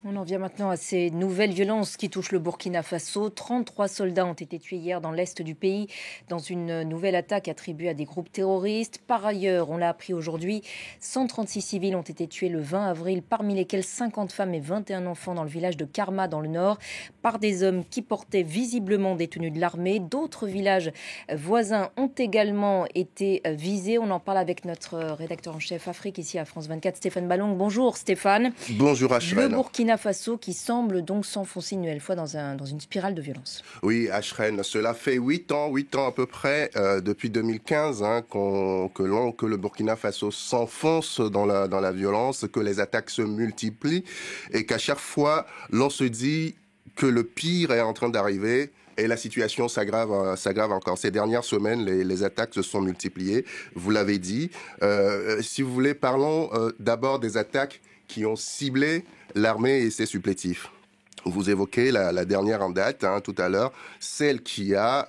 On en vient maintenant à ces nouvelles violences qui touchent le Burkina Faso. 33 soldats ont été tués hier dans l'est du pays dans une nouvelle attaque attribuée à des groupes terroristes. Par ailleurs, on l'a appris aujourd'hui, 136 civils ont été tués le 20 avril, parmi lesquels 50 femmes et 21 enfants dans le village de Karma dans le nord, par des hommes qui portaient visiblement des tenues de l'armée. D'autres villages voisins ont également été visés. On en parle avec notre rédacteur en chef Afrique ici à France 24, Stéphane Ballon. Bonjour Stéphane. Bonjour Le Ashrène. Burkina Faso qui semble donc s'enfoncer une nouvelle fois dans une spirale de violence. Oui, Ashrène, cela fait 8 ans à peu près, depuis 2015, que le Burkina Faso s'enfonce dans la violence, que les attaques se multiplient et qu'à chaque fois, l'on se dit que le pire est en train d'arriver. Et la situation s'aggrave encore. Ces dernières semaines, les attaques se sont multipliées, vous l'avez dit. Si vous voulez, parlons d'abord des attaques qui ont ciblé l'armée et ses supplétifs. Vous évoquez la dernière en date, tout à l'heure, celle qui a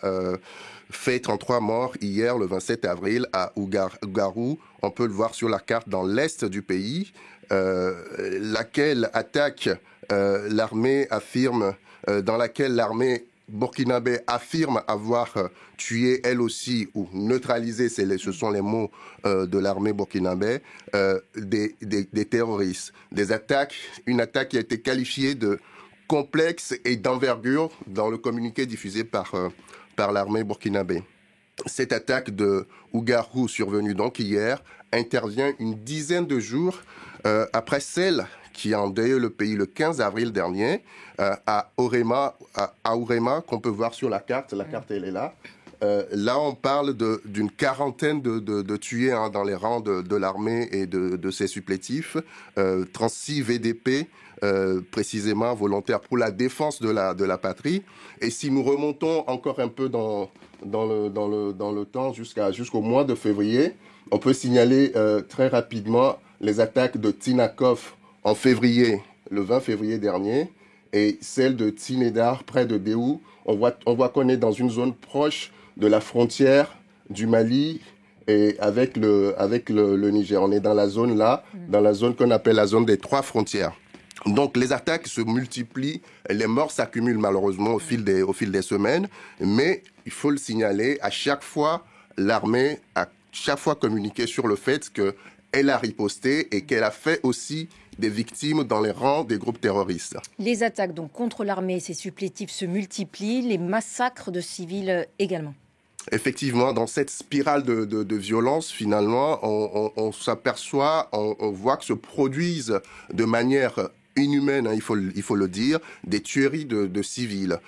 fait 33 morts hier, le 27 avril, à Ougarou. On peut le voir sur la carte dans l'est du pays, laquelle attaque l'armée affirme, dans laquelle l'armée burkinabé affirme avoir tué elle aussi ou neutralisé, ce sont les mots de l'armée burkinabé, des terroristes. Une attaque qui a été qualifiée de complexe et d'envergure dans le communiqué diffusé par l'armée burkinabé. Cette attaque de Ougarou survenue donc hier intervient une dizaine de jours après celle qui a endeuillé le pays le 15 avril dernier à Orema, qu'on peut voir sur la carte. La carte, elle est là. Là, on parle d'une quarantaine de tués dans les rangs de l'armée et de ses supplétifs. 36 VDP, précisément volontaires pour la défense de la patrie. Et si nous remontons encore un peu dans le temps jusqu'au mois de février, on peut signaler très rapidement les attaques de Tinakov en février, le 20 février dernier, et celle de Tinedar près de Déou. On voit qu'on est dans une zone proche de la frontière du Mali et avec le Niger. On est dans la zone là, dans la zone qu'on appelle la zone des trois frontières. Donc les attaques se multiplient, les morts s'accumulent malheureusement au fil des semaines, mais il faut le signaler, à chaque fois, l'armée a chaque fois communiqué sur le fait qu'elle a riposté et qu'elle a fait aussi des victimes dans les rangs des groupes terroristes. Les attaques donc contre l'armée et ses supplétifs se multiplient, les massacres de civils également. Effectivement, dans cette spirale de violence, finalement, on s'aperçoit, on voit que se produisent de manière inhumaine, il faut le dire, des tueries de civils.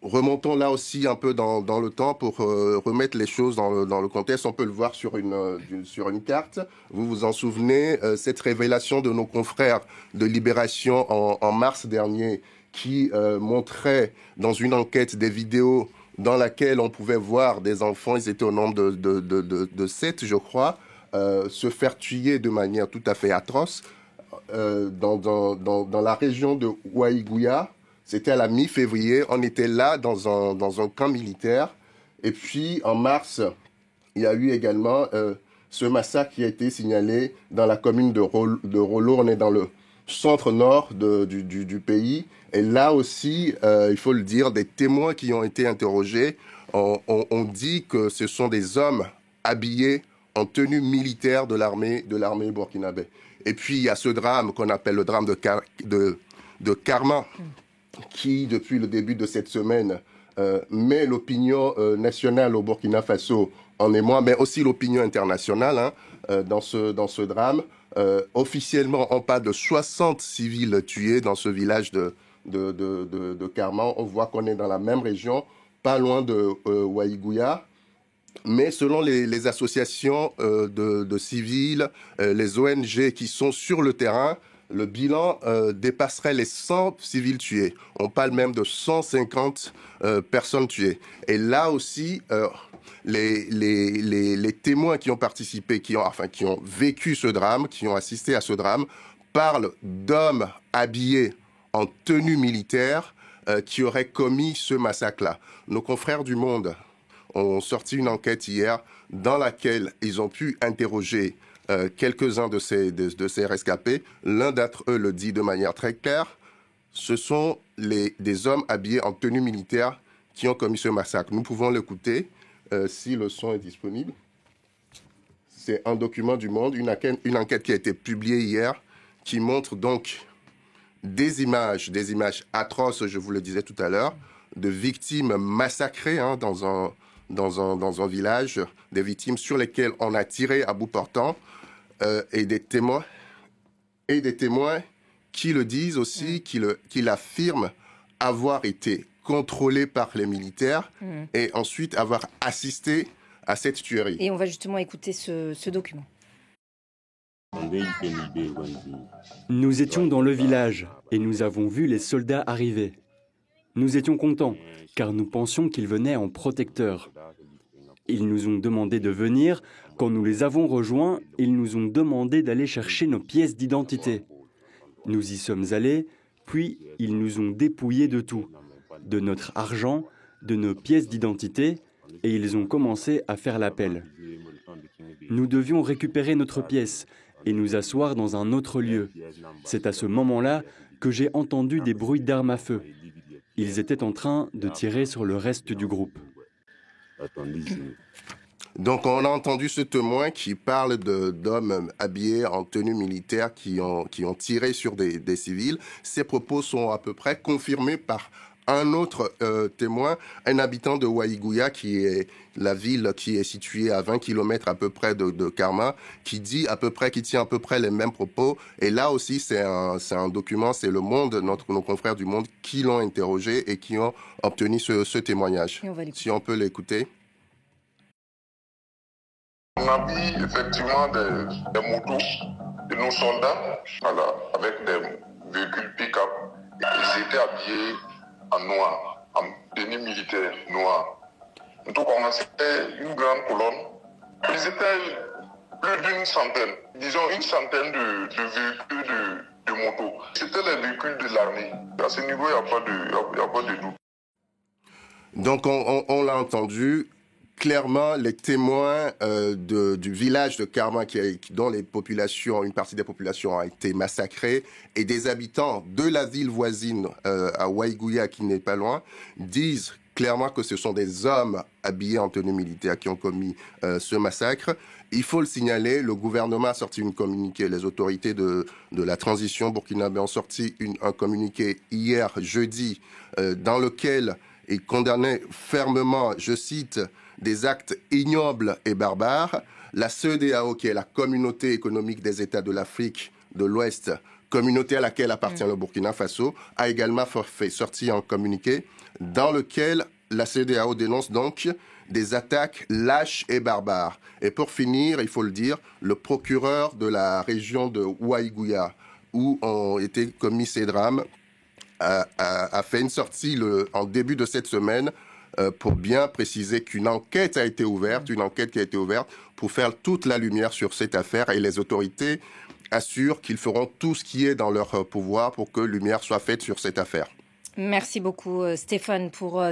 Remontons là aussi un peu dans le temps pour remettre les choses dans le contexte. On peut le voir sur une carte. Vous vous en souvenez, cette révélation de nos confrères de Libération en mars dernier qui montrait dans une enquête des vidéos dans laquelle on pouvait voir des enfants, ils étaient au nombre de 7, je crois, se faire tuer de manière tout à fait atroce dans la région de Ouaïgouya. C'était à la mi-février, on était là dans un camp militaire. Et puis, en mars, il y a eu également ce massacre qui a été signalé dans la commune de Rollo. On est dans le centre-nord du pays. Et là aussi, il faut le dire, des témoins qui ont été interrogés ont dit que ce sont des hommes habillés en tenue militaire de l'armée burkinabé. Et puis, il y a ce drame qu'on appelle le drame de Karma, qui, depuis le début de cette semaine, met l'opinion nationale au Burkina Faso en émoi, mais aussi l'opinion internationale dans ce drame. Officiellement, on parle de 60 civils tués dans ce village de Karma. On voit qu'on est dans la même région, pas loin de Ouaïgouya. Mais selon les associations de civils, les ONG qui sont sur le terrain, le bilan dépasserait les 100 civils tués. On parle même de 150 personnes tuées. Et là aussi, les témoins qui ont participé, qui ont vécu ce drame, qui ont assisté à ce drame, parlent d'hommes habillés en tenue militaire qui auraient commis ce massacre-là. Nos confrères du Monde ont sorti une enquête hier dans laquelle ils ont pu interroger quelques-uns de ces rescapés. L'un d'entre eux le dit de manière très claire. ce sont des hommes habillés en tenue militaire qui ont commis ce massacre. Nous pouvons l'écouter si le son est disponible. C'est un document du Monde, une enquête qui a été publiée hier, qui montre donc des images atroces, je vous le disais tout à l'heure, de victimes massacrées dans un village, des victimes sur lesquelles on a tiré à bout portant, et des témoins qui le disent aussi, qui affirment avoir été contrôlés par les militaires et ensuite avoir assisté à cette tuerie. Et on va justement écouter ce document. Nous étions dans le village et nous avons vu les soldats arriver. Nous étions contents car nous pensions qu'ils venaient en protecteur. Ils nous ont demandé de venir. Quand nous les avons rejoints, ils nous ont demandé d'aller chercher nos pièces d'identité. Nous y sommes allés, puis ils nous ont dépouillés de tout, de notre argent, de nos pièces d'identité, et ils ont commencé à faire l'appel. Nous devions récupérer notre pièce et nous asseoir dans un autre lieu. C'est à ce moment-là que j'ai entendu des bruits d'armes à feu. Ils étaient en train de tirer sur le reste du groupe. Donc on a entendu ce témoin qui parle d'hommes habillés en tenue militaire qui ont tiré sur des civils. Ces propos sont à peu près confirmés par un autre témoin, un habitant de Waiguya, qui est la ville qui est située à 20 km à peu près de Karma, qui tient à peu près les mêmes propos. Et là aussi, c'est un document, c'est Le Monde, nos confrères du Monde, qui l'ont interrogé et qui ont obtenu ce témoignage. Si on peut l'écouter. On a mis effectivement des motos de nos soldats, voilà, avec des véhicules pick-up. Ils étaient habillés en noir, en tenue militaire noire. En tout cas, c'était une grande colonne. Ils étaient plus d'une centaine, disons une centaine de véhicules de motos. C'était les véhicules de l'armée. À ce niveau, il n'y a pas de doute. Donc, on l'a entendu. Clairement, les témoins du village de Karma, dont une partie des populations a été massacrée, et des habitants de la ville voisine, à Waiguya, qui n'est pas loin, disent clairement que ce sont des hommes habillés en tenue militaire qui ont commis ce massacre. Il faut le signaler, le gouvernement a sorti un communiqué, les autorités de la transition burkinabé ont sorti un communiqué hier, jeudi, dans lequel ils condamnaient fermement, je cite, des actes ignobles et barbares. La CEDEAO, qui est la communauté économique des États de l'Afrique de l'Ouest, communauté à laquelle appartient le Burkina Faso, a également fait sortir un communiqué dans lequel la CEDEAO dénonce donc des attaques lâches et barbares. Et pour finir, il faut le dire, le procureur de la région de Waiguya, où ont été commis ces drames, a fait une sortie en début de cette semaine pour bien préciser qu'une enquête a été ouverte, pour faire toute la lumière sur cette affaire, et les autorités assurent qu'ils feront tout ce qui est dans leur pouvoir pour que lumière soit faite sur cette affaire. Merci beaucoup Stéphane pour